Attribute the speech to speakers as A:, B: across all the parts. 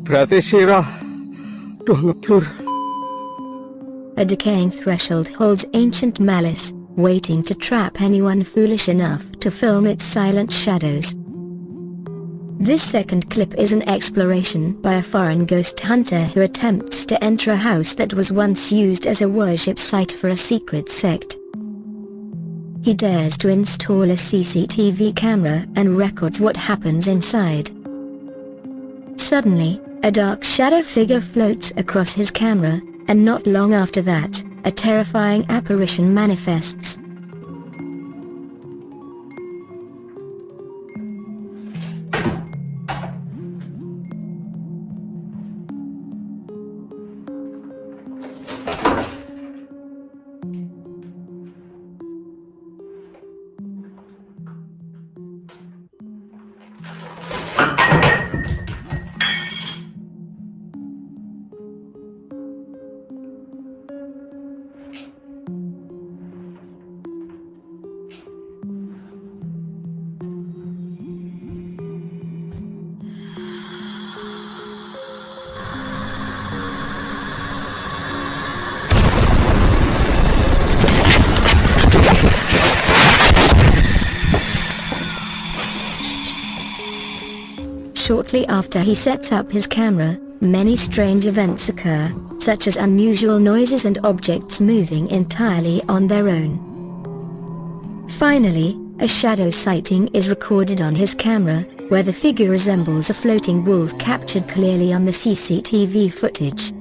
A: Berarti sira duh ngeblur.
B: A decaying threshold holds ancient malice, waiting to trap anyone foolish enough to film its silent shadows. This second clip is an exploration by a foreign ghost hunter who attempts to enter a house that was once used as a worship site for a secret sect. He dares to install a CCTV camera and records what happens inside. Suddenly, a dark shadow figure floats across his camera, and not long after that, a terrifying apparition manifests. Shortly after he sets up his camera, many strange events occur, such as unusual noises and objects moving entirely on their own. Finally, a shadow sighting is recorded on his camera, where the figure resembles a floating wolf captured clearly on the CCTV footage.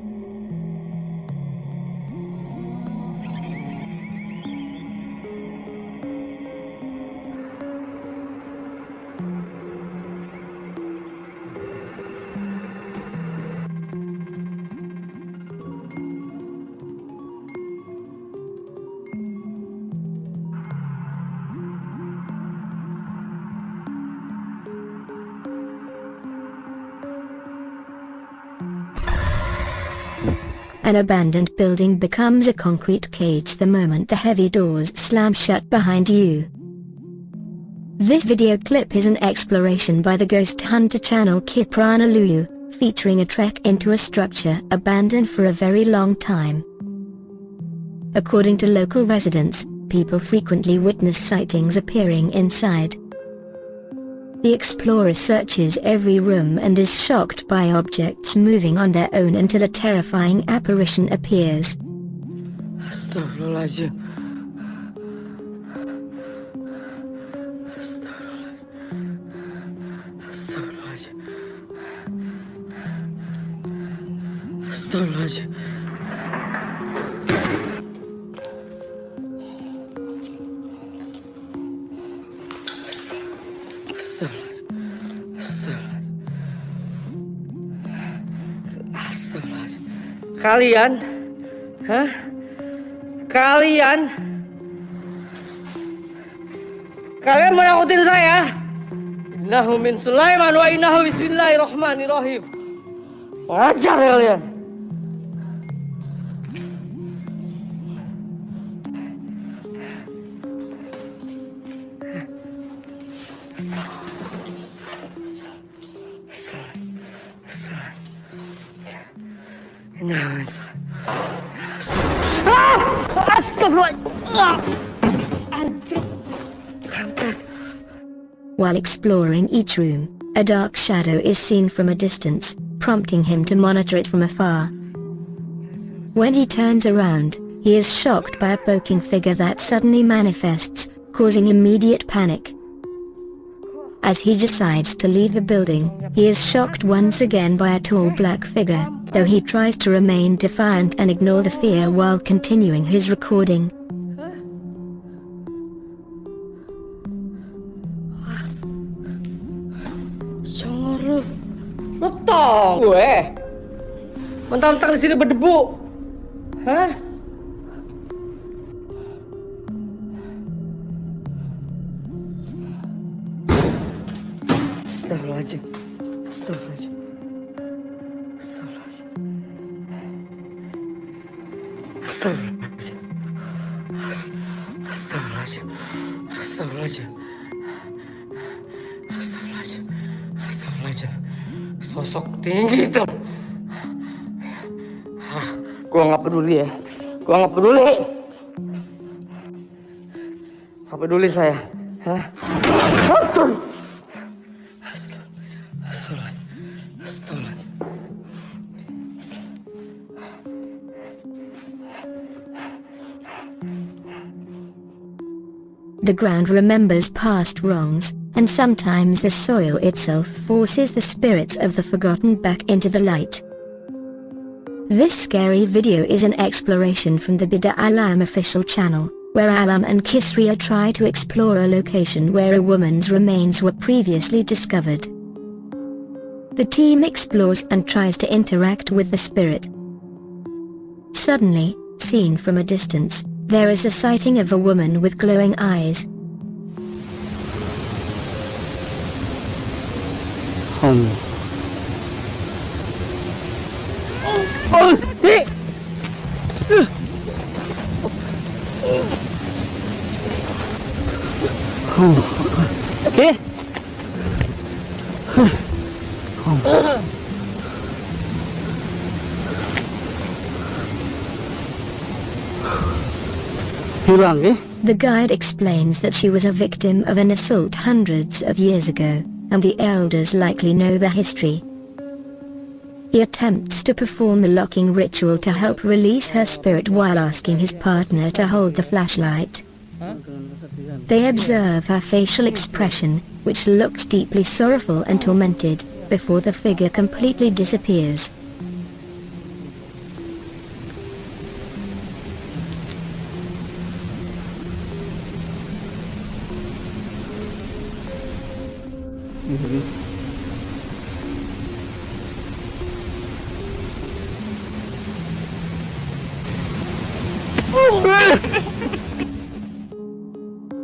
B: An abandoned building becomes a concrete cage the moment the heavy doors slam shut behind you. This video clip is an exploration by the ghost hunter channel Kiprana, featuring a trek into a structure abandoned for a very long time. According to local residents, people frequently witness sightings appearing inside. The explorer searches every room and is shocked by objects moving on their own until a terrifying apparition appears.
A: Astagfirullahaladzim. Astagfirullahaladzim. Astagfirullahaladzim. Astagfirullahaladzim. Kalian? Hah? Kalian menakutin saya? Innahu min Sulaiman wa innahu bismillahirrahmanirrahim. Wajar kalian.
B: While exploring each room, a dark shadow is seen from a distance, prompting him to monitor it from afar. When he turns around, he is shocked by a poking figure that suddenly manifests, causing immediate panic. As he decides to leave the building, he is shocked once again by a tall black figure, though he tries to remain defiant and ignore the fear while continuing his recording.
A: Congor lu tong gue. Mentang-mentang di sini berdebu. Hah? Astagfirullahaladzim. Astagfirullahaladzim. Astagfirullahaladzim. Astagfirullahaladzim. Astagfirullahaladzim. Astagfirullahaladzim. Astagfirullahaladzim. Astagfirullahaladzim. Sosok tinggi itu. Gua nggak peduli ya. Gua nggak peduli. Nggak peduli saya. Hah? Astagfirullah. Astagfirullah. Astagfirullah.
B: The ground remembers past wrongs, and sometimes the soil itself forces the spirits of the forgotten back into the light. This scary video is an exploration from the Bida Alam official channel, where Alam and Kisria try to explore a location where a woman's remains were previously discovered. The team explores and tries to interact with the spirit. Suddenly, seen from a distance, there is a sighting of a woman with glowing eyes. The guide explains that she was a victim of an assault hundreds of years ago, and the elders likely know the history. He attempts to perform the locking ritual to help release her spirit while asking his partner to hold the flashlight. They observe her facial expression, which looks deeply sorrowful and tormented, before the figure completely disappears.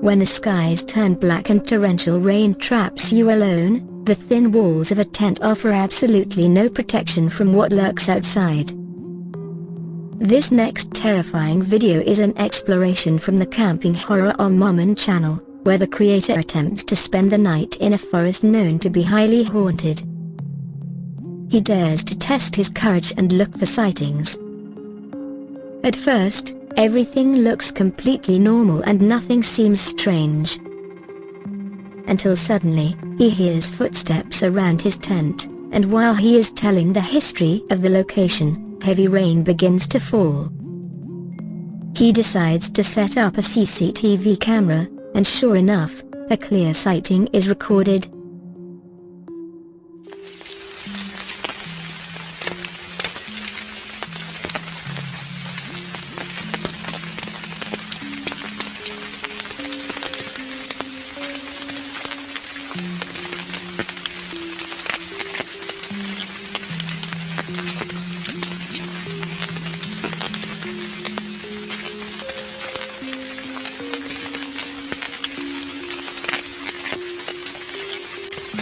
B: When the skies turn black and torrential rain traps you alone, the thin walls of a tent offer absolutely no protection from what lurks outside. This next terrifying video is an exploration from the Camping Horror on Momin channel, where the creator attempts to spend the night in a forest known to be highly haunted. He dares to test his courage and look for sightings. At first, everything looks completely normal and nothing seems strange. Until suddenly, he hears footsteps around his tent, and while he is telling the history of the location, heavy rain begins to fall. He decides to set up a CCTV camera, and sure enough, a clear sighting is recorded.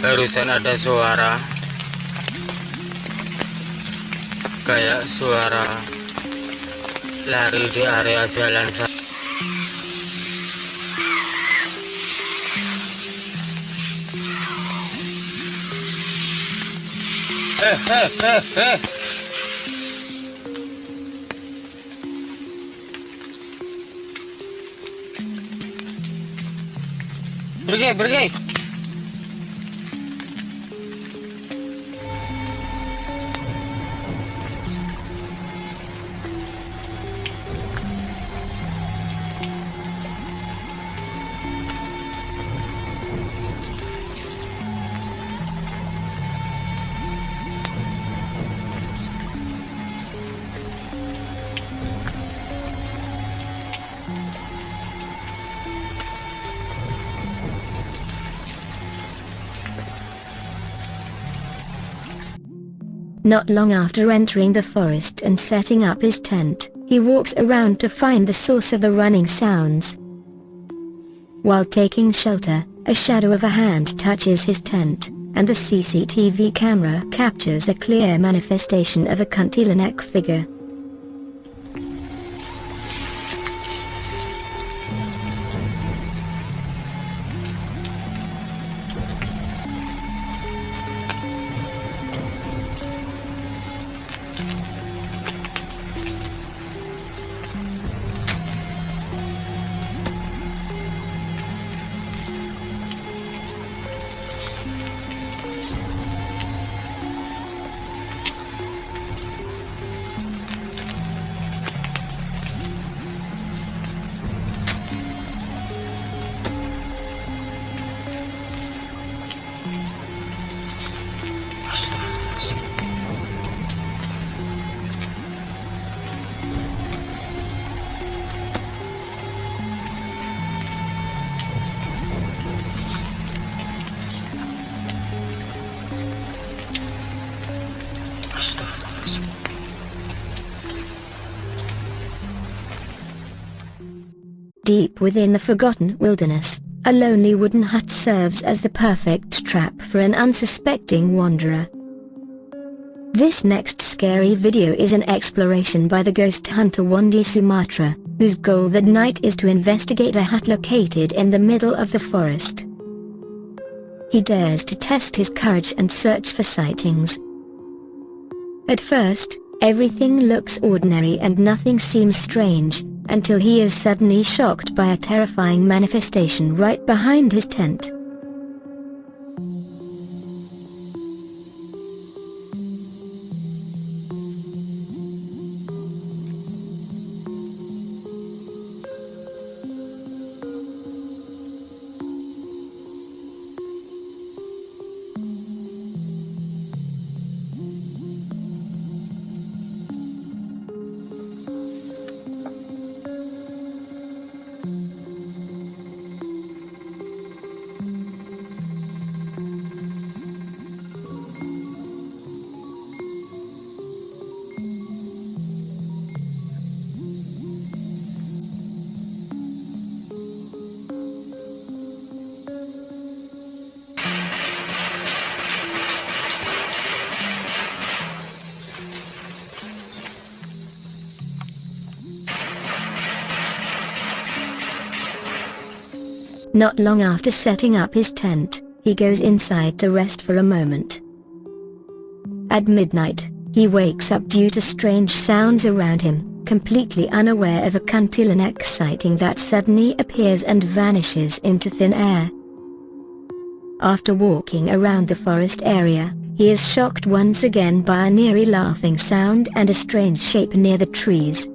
C: Barusan ada suara kayak suara lari di area jalan sana. Pergi.
B: Not long after entering the forest and setting up his tent, he walks around to find the source of the running sounds. While taking shelter, a shadow of a hand touches his tent, and the CCTV camera captures a clear manifestation of a kuntilanak figure. Deep within the forgotten wilderness, a lonely wooden hut serves as the perfect trap for an unsuspecting wanderer. This next scary video is an exploration by the ghost hunter Wandi Sumatra, whose goal that night is to investigate a hut located in the middle of the forest. He dares to test his courage and search for sightings. At first, everything looks ordinary and nothing seems strange, until he is suddenly shocked by a terrifying manifestation right behind his tent. Not long after setting up his tent, he goes inside to rest for a moment. At midnight, he wakes up due to strange sounds around him, completely unaware of a kuntilanak sighting that suddenly appears and vanishes into thin air. After walking around the forest area, he is shocked once again by an eerie laughing sound and a strange shape near the trees.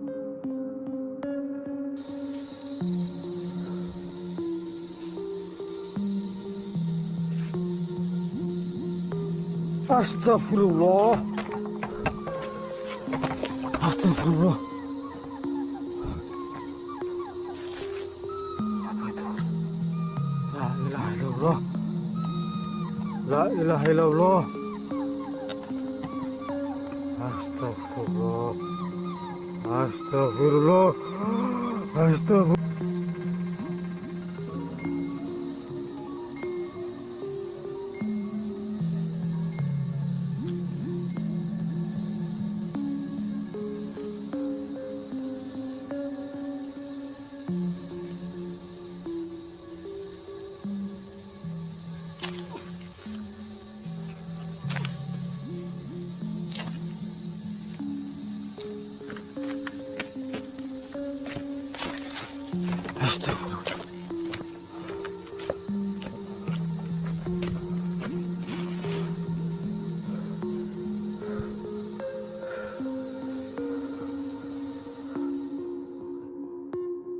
A: Astagfirullah. Astagfirullah. Apa itu? La ilaha illallah. La ilaha illallah. Astagfirullah. Astagfirullah. Astagfirullah.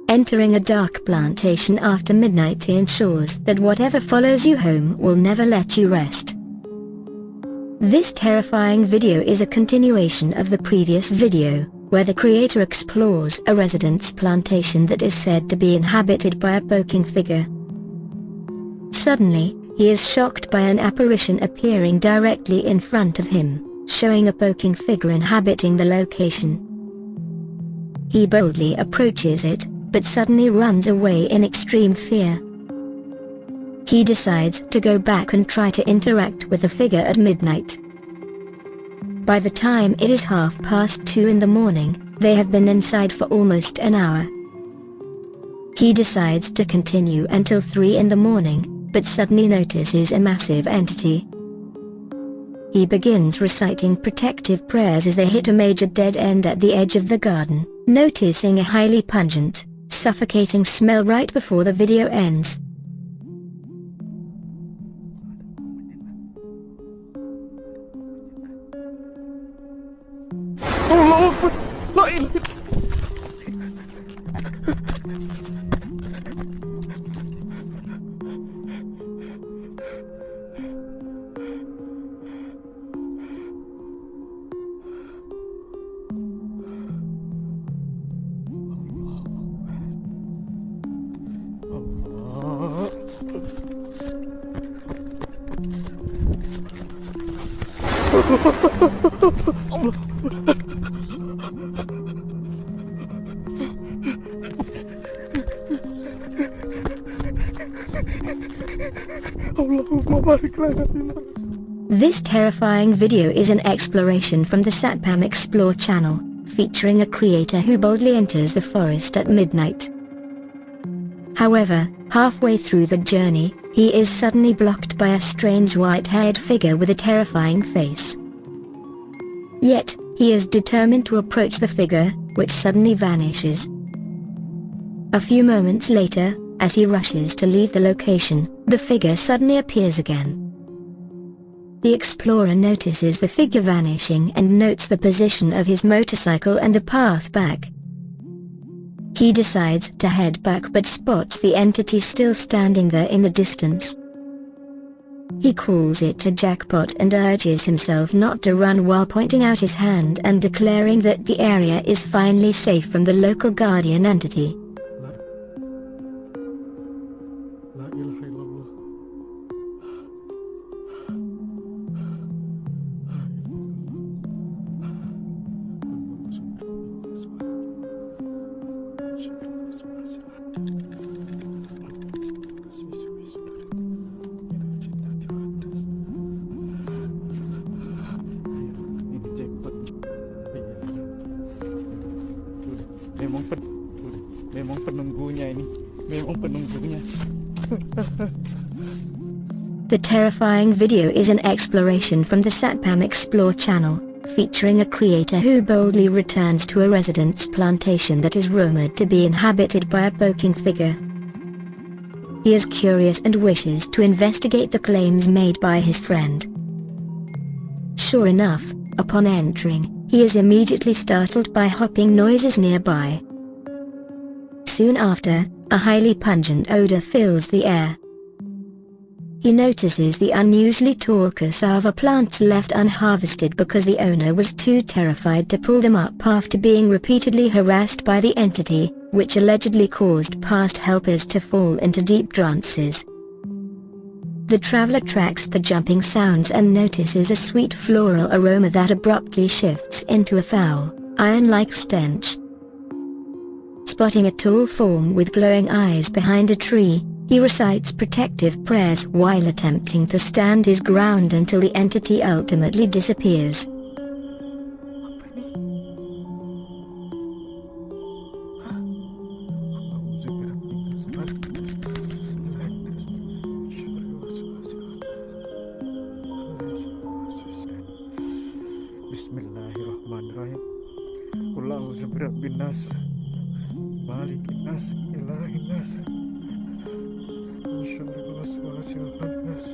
A: Entering a dark plantation after midnight ensures that whatever follows you home will never let you rest. This terrifying video is a continuation of the previous video, where the creator explores a residence plantation that is said to be inhabited by a poking figure. Suddenly, he is shocked by an apparition appearing directly in front of him, showing a poking figure inhabiting the location. He boldly approaches it, but suddenly runs away in extreme fear. He decides to go back and try to interact with the figure at midnight. By the time it is 2:30 in the morning, they have been inside for almost an hour. He decides to continue until 3 in the morning, but suddenly notices a massive entity. He begins reciting protective prayers as they hit a major dead end at the edge of the garden, noticing a highly pungent, suffocating smell right before the video ends. Allah Akbar. La ilaha. Allah. This terrifying video is an exploration from the Satpam Explore channel, featuring a creator who boldly enters the forest at midnight. However, halfway through the journey, he is suddenly blocked by a strange white-haired figure with a terrifying face. Yet, he is determined to approach the figure, which suddenly vanishes. A few moments later, as he rushes to leave the location, the figure suddenly appears again. The explorer notices the figure vanishing and notes the position of his motorcycle and the path back. He decides to head back but spots the entity still standing there in the distance. He calls it a jackpot and urges himself not to run while pointing out his hand and declaring that the area is finally safe from the local guardian entity.
D: Memang penunggunya ini, memang penunggunya.
A: The terrifying video is an exploration from the Satpam Explore channel, featuring a creator who boldly returns to a resident's plantation that is rumored to be inhabited by a poking figure. He is curious and wishes to investigate the claims made by his friend. Sure enough, upon entering, he is immediately startled by hopping noises nearby. Soon after, a highly pungent odor fills the air. He notices the unusually tall cassava plants left unharvested because the owner was too terrified to pull them up after being repeatedly harassed by the entity, which allegedly caused past helpers to fall into deep trances. The traveler tracks the jumping sounds and notices a sweet floral aroma that abruptly shifts into a foul, iron-like stench. Spotting a tall form with glowing eyes behind a tree, he recites protective prayers while attempting to stand his ground until the entity ultimately disappears.
D: Bismillahirrahmanirrahim. Qul a'udzu birabbin nas, malikin nas, ilahin nas, min syarril waswasil khannas,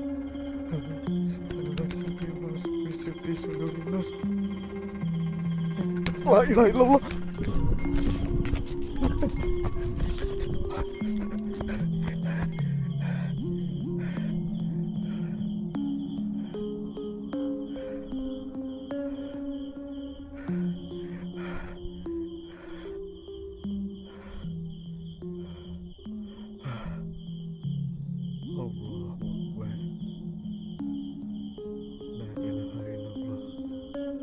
D: alladzi yuwaswisu fi sudurin nas. La ilaha illallah.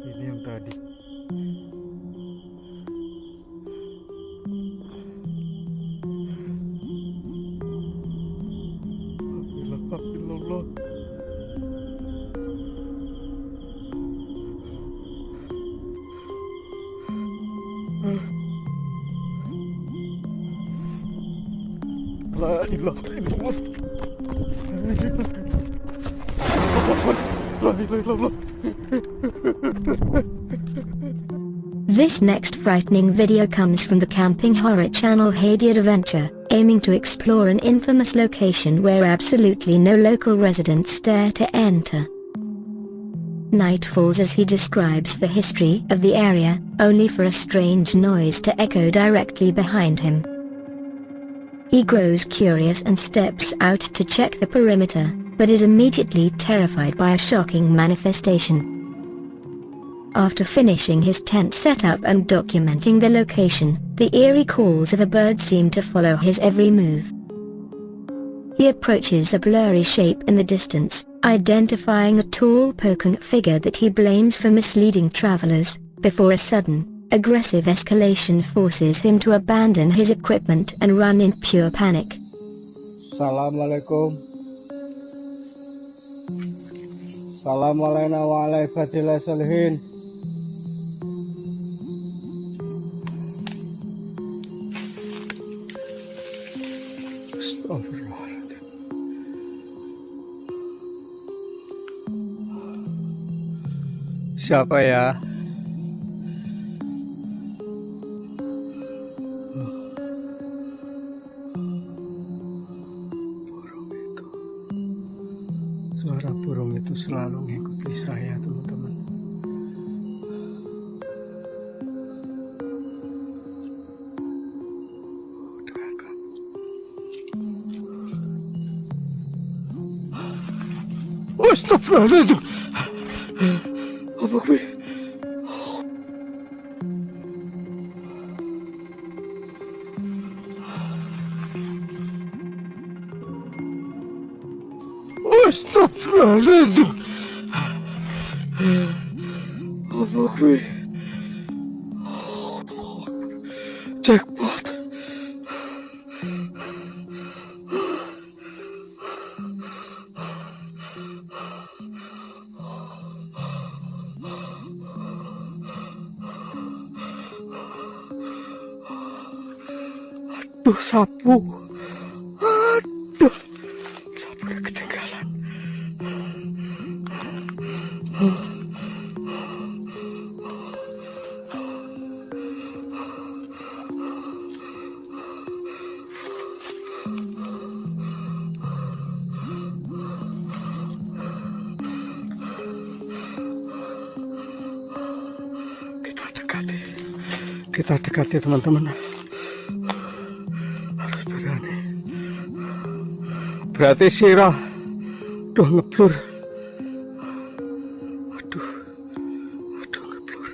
D: Ini yang tadi. Alhamdulillah. La ilaha illallah. La ilaha illallah.
A: This next frightening video comes from the camping horror channel Hadiad Adventure, aiming to explore an infamous location where absolutely no local residents dare to enter. Night falls as he describes the history of the area, only for a strange noise to echo directly behind him. He grows curious and steps out to check the perimeter, but is immediately terrified by a shocking manifestation. After finishing his tent setup and documenting the location, the eerie calls of a bird seem to follow his every move. He approaches a blurry shape in the distance, identifying a tall poking figure that he blames for misleading travelers, before a sudden, aggressive escalation forces him to abandon his equipment and run in pure panic.
D: Assalamualaikum.
E: Assalamualaikum warahmatullahi wabarakatuh. Astagfirullahaladzim. Siapa ya? Suara burung itu selalu mengikuti saya, teman-teman. Astagfirullahaladzim. Apa gue? Astagfirullahaladzim. Apa gue? Jackpot. Aduh, sapu. Aduh, sapu udah ketinggalan. Kita dekati teman-teman. Harus berani. Berarti sirah udah ngeblur. Aduh ngeblur.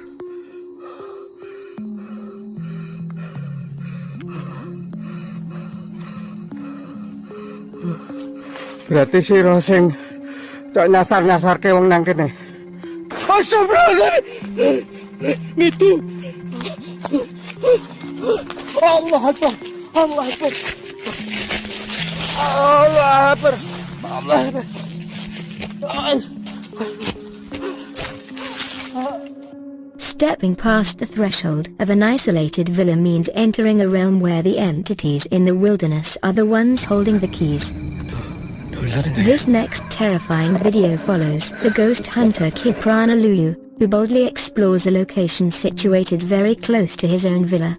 E: Berarti sirah sing cok nyasar ke wong nang kene. Astagfirullahaladzim. Itu Allah Akbar, Allah Akbar, Allah Akbar, Allah Akbar.
A: Stepping past the threshold of an isolated villa means entering a realm where the entities in the wilderness are the ones holding the keys. This next terrifying video follows the ghost hunter Kiprana Lulu, who boldly explores a location situated very close to his own villa.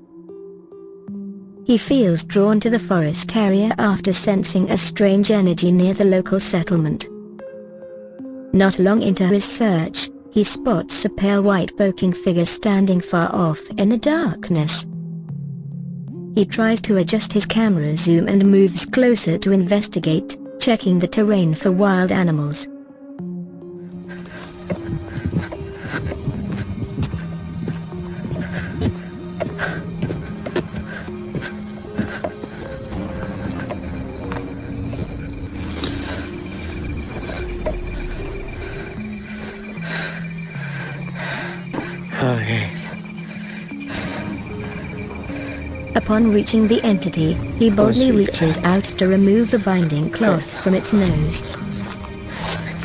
A: He feels drawn to the forest area after sensing a strange energy near the local settlement. Not long into his search, he spots a pale white poking figure standing far off in the darkness. He tries to adjust his camera zoom and moves closer to investigate, checking the terrain for wild animals. Upon reaching the entity, he boldly reaches out to remove the binding cloth from its nose.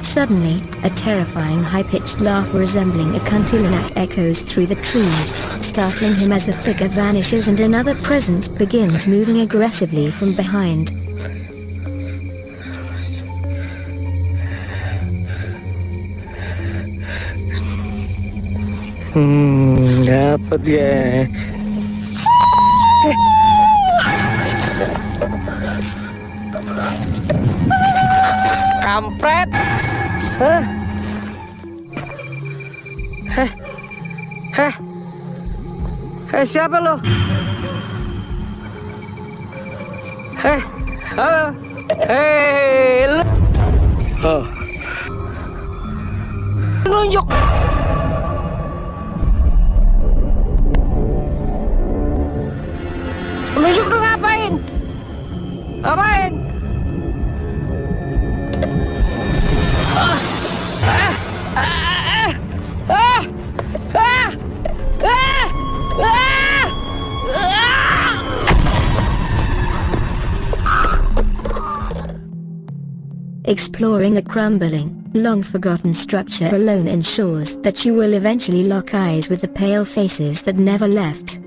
A: Suddenly, a terrifying high-pitched laugh resembling a kuntilanak echoes through the trees, startling him as the figure vanishes and another presence begins moving aggressively from behind.
E: Dapat ya. Kampret. Hah? Siapa lo? Halo. Lo. Oh. Nunjuk. Nunjuk tuh ngapain? Ngapain?
A: Exploring a crumbling, long-forgotten structure alone ensures that you will eventually lock eyes with the pale faces that never left.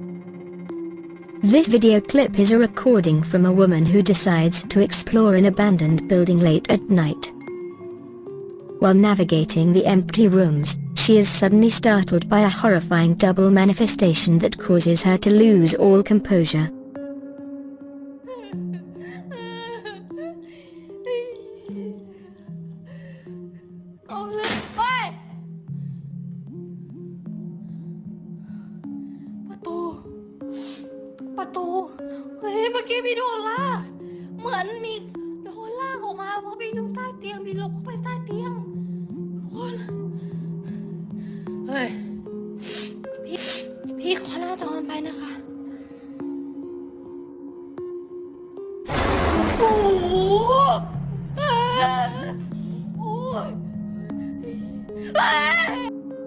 A: This video clip is a recording from a woman who decides to explore an abandoned building late at night. While navigating the empty rooms, she is suddenly startled by a horrifying double manifestation that causes her to lose all composure.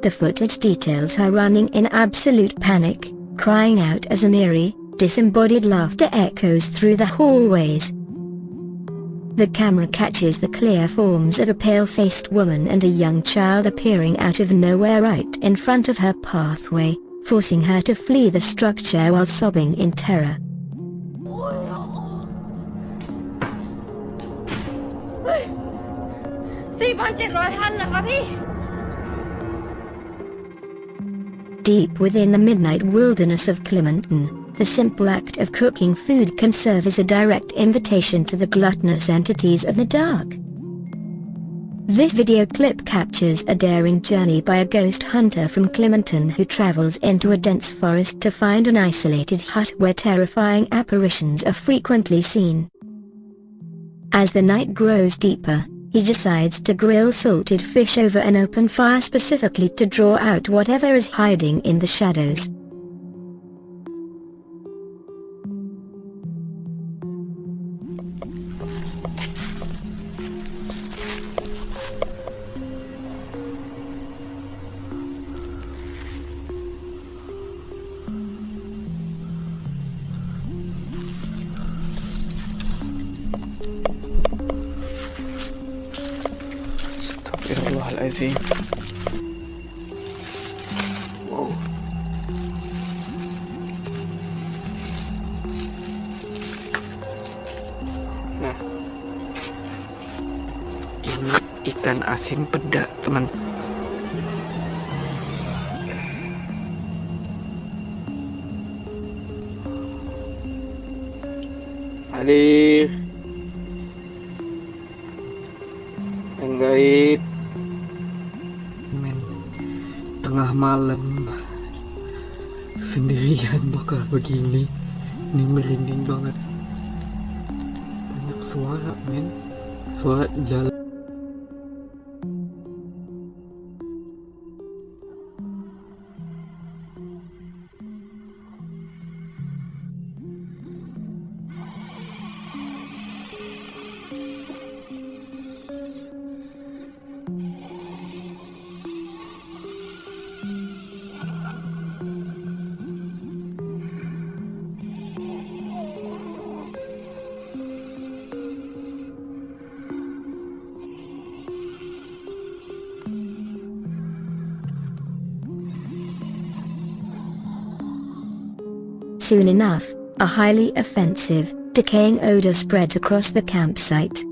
A: The footage details her running in absolute panic, crying out as an eerie, disembodied laughter echoes through the hallways. The camera catches the clear forms of a pale-faced woman and a young child appearing out of nowhere right in front of her pathway, forcing her to flee the structure while sobbing in terror. Deep within the midnight wilderness of Clementon, the simple act of cooking food can serve as a direct invitation to the gluttonous entities of the dark. This video clip captures a daring journey by a ghost hunter from Clementon who travels into a dense forest to find an isolated hut where terrifying apparitions are frequently seen. As the night grows deeper, he decides to grill salted fish over an open fire specifically to draw out whatever is hiding in the shadows.
E: Astagfirullahaladzim. Wow. Nah, ini ikan asin peda, teman. Alif, enggait. Tengah malam sendirian bakal begini, ini merinding banget. Banyak suara, men, suara jalan.
A: Soon enough, a highly offensive, decaying odor spreads across the campsite.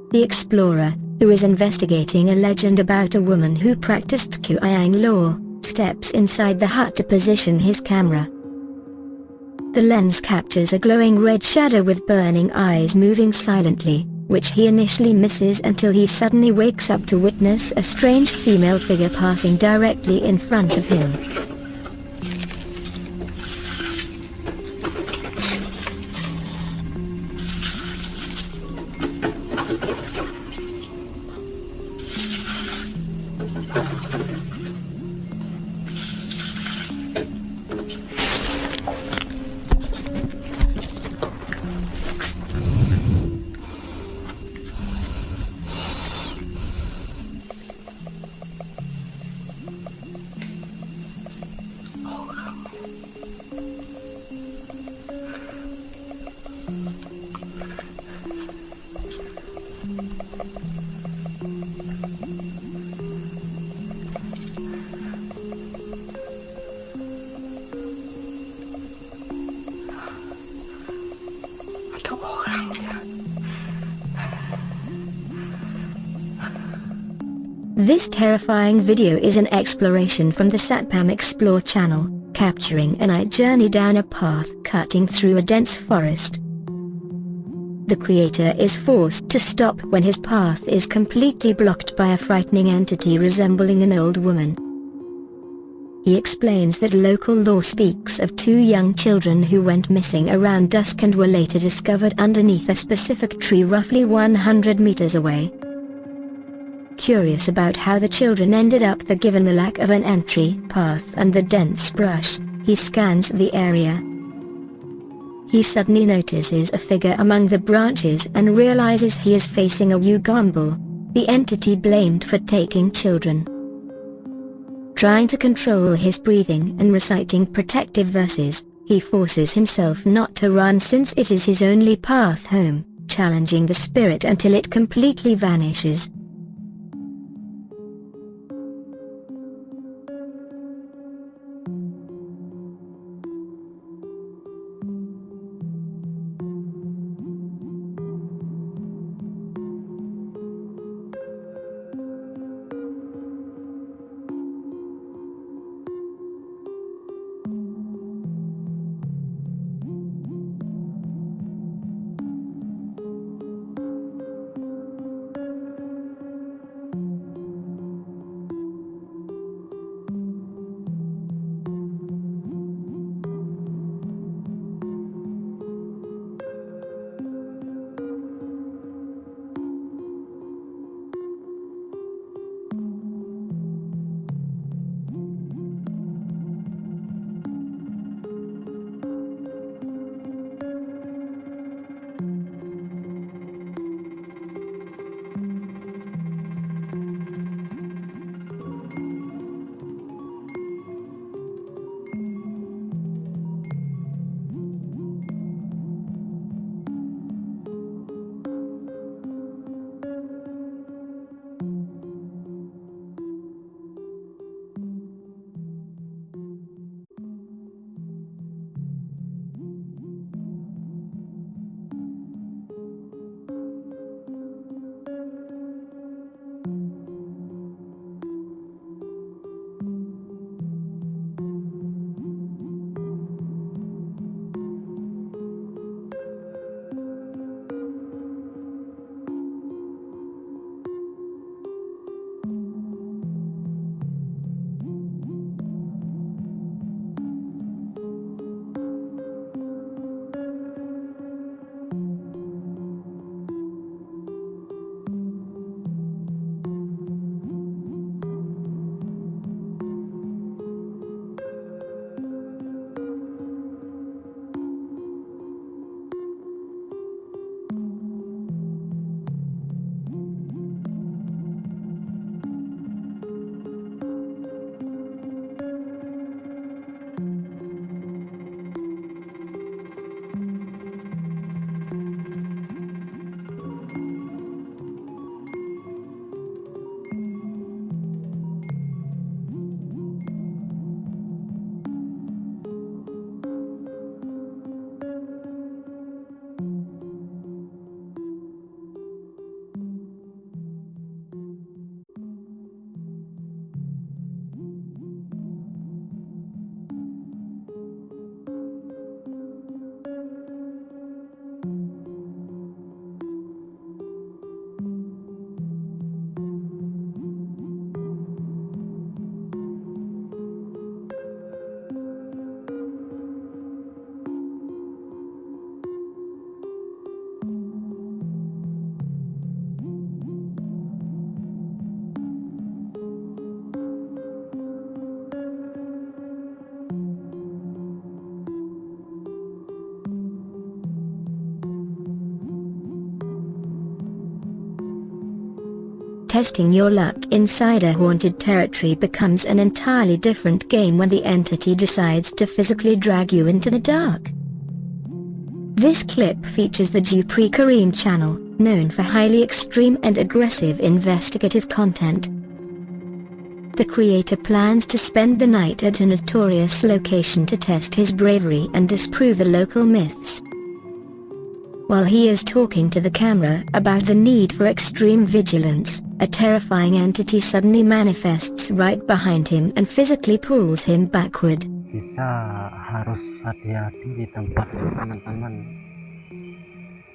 A: The explorer, who is investigating a legend about a woman who practiced Kuayang law, steps inside the hut to position his camera. The lens captures a glowing red shadow with burning eyes moving silently, which he initially misses until he suddenly wakes up to witness a strange female figure passing directly in front of him. This terrifying video is an exploration from the Paranormal Explore channel, capturing a night journey down a path cutting through a dense forest. The creator is forced to stop when his path is completely blocked by a frightening entity resembling an old woman. He explains that local law speaks of 2 young children who went missing around dusk and were later discovered underneath a specific tree roughly 100 meters away. Curious about how the children ended up there given the lack of an entry path and the dense brush, he scans the area. He suddenly notices a figure among the branches and realizes he is facing a Ugambal, the entity blamed for taking children. Trying to control his breathing and reciting protective verses, he forces himself not to run since it is his only path home, challenging the spirit until it completely vanishes. Testing your luck inside a haunted territory becomes an entirely different game when the entity decides to physically drag you into the dark. This clip features the Jupri Kareem channel, known for highly extreme and aggressive investigative content. The creator plans to spend the night at a notorious location to test his bravery and disprove the local myths. While he is talking to the camera about the need for extreme vigilance, a terrifying entity suddenly manifests right behind him and physically pulls him backward.
E: Kita harus hati-hati di tempat ini, teman-teman.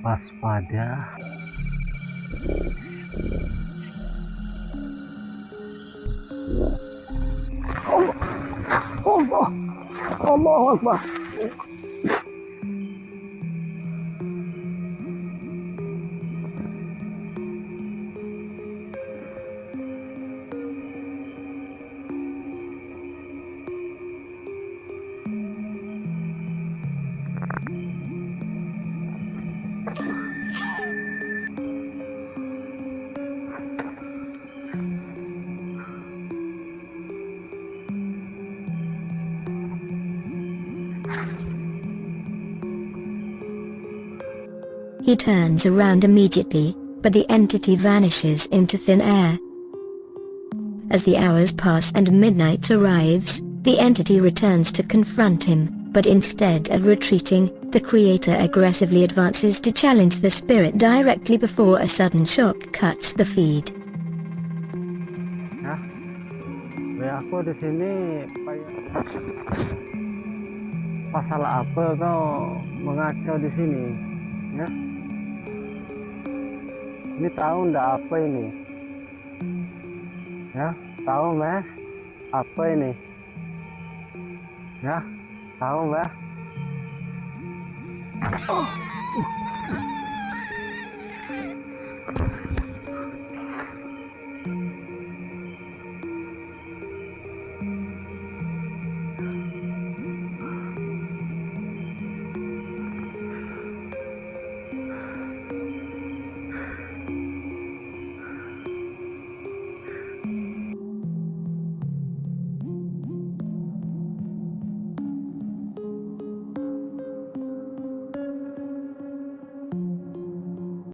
E: Waspada. Allah Akbar.
A: He turns around immediately, but the entity vanishes into thin air. As the hours pass and midnight arrives, the entity returns to confront him, but instead of retreating, the creator aggressively advances to challenge the spirit directly before a sudden shock cuts the feed.
E: Aku di sini pasal apa kau mengacau di sini? Ya? Ini tahu ndak apa ini? Ya, tahu meh? Apa ini? Ya, tahu meh? Oh.